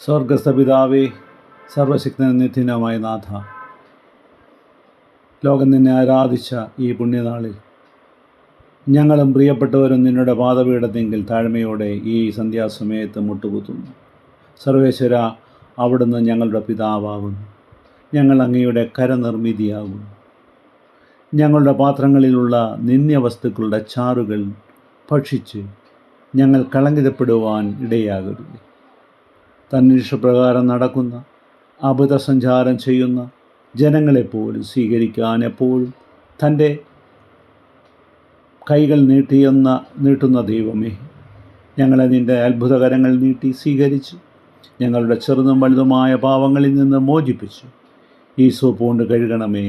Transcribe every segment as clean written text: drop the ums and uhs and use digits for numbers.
സ്വർഗസ്ഥ പിതാവേ, സർവശക്തനും നിത്യനുമായ നാഥ, ലോകം നിന്നെ ആരാധിച്ച ഈ പുണ്യനാളിൽ ഞങ്ങളും പ്രിയപ്പെട്ടവരും നിന്നുടെ പാദപീഠത്തെങ്കിൽ താഴ്മയോടെ ഈ സന്ധ്യാസമയത്ത് മുട്ടുകുത്തുന്നു. സർവേശ്വര, അവിടുന്ന് ഞങ്ങളുടെ പിതാവാകുന്നു. ഞങ്ങൾ അങ്ങയുടെ കരനിർമ്മിതിയാകുന്നു. ഞങ്ങളുടെ പാത്രങ്ങളിലുള്ള നിന്ദ്യവസ്തുക്കളുടെ ചാറുകൾ ഭക്ഷിച്ച് ഞങ്ങൾ കളങ്കിതപ്പെടുവാൻ ഇടയാകരുത്. തന്നിഷ്ടപ്രകാരം നടക്കുന്ന, അബദ്ധസഞ്ചാരം ചെയ്യുന്ന ജനങ്ങളെപ്പോലും സ്വീകരിക്കാൻ എപ്പോഴും തൻ്റെ കൈകൾ നീട്ടുന്ന ദൈവമേ, ഞങ്ങളെ നിൻ്റെ അത്ഭുതകരങ്ങൾ നീട്ടി സ്വീകരിച്ച് ഞങ്ങളുടെ ചെറുതും വലുതുമായ പാവങ്ങളിൽ നിന്ന് മോചിപ്പിച്ചു ഈ സോപ്പ് കൊണ്ട് കഴുകണമേ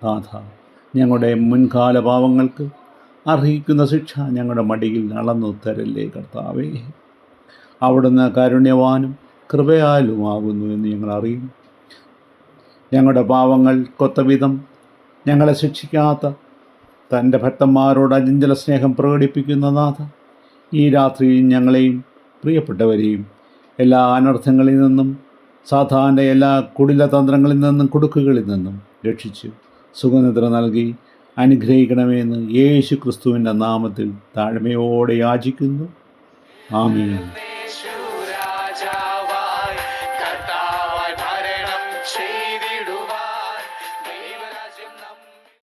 നാഥ. ഞങ്ങളുടെ മുൻകാല പാവങ്ങൾക്ക് അർഹിക്കുന്ന ശിക്ഷ ഞങ്ങളുടെ മടിയിൽ അളന്നു തരല്ലേ കർത്താവേ. അവിടുന്ന് കാരുണ്യവാനും കൃപയാലുമാകുന്നു എന്ന് ഞങ്ങൾ അറിയുന്നു. ഞങ്ങളുടെ പാവങ്ങൾ കൊത്തവിധം ഞങ്ങളെ ശിക്ഷിക്കാത്ത തൻ്റെ ഭക്തന്മാരോട് അചഞ്ചല സ്നേഹം പ്രകടിപ്പിക്കുന്ന നാഥ, ഈ രാത്രിയിൽ ഞങ്ങളെയും പ്രിയപ്പെട്ടവരെയും എല്ലാ അനർത്ഥങ്ങളിൽ നിന്നും, സാധാരണ എല്ലാ കുടിലതന്ത്രങ്ങളിൽ നിന്നും, കുടുക്കുകളിൽ നിന്നും രക്ഷിച്ച് സുഖനിദ്ര നൽകി അനുഗ്രഹിക്കണമെന്ന് യേശു ക്രിസ്തുവിൻ്റെ നാമത്തിൽ താഴ്മയോടെ യാചിക്കുന്നു. ആമേൻ.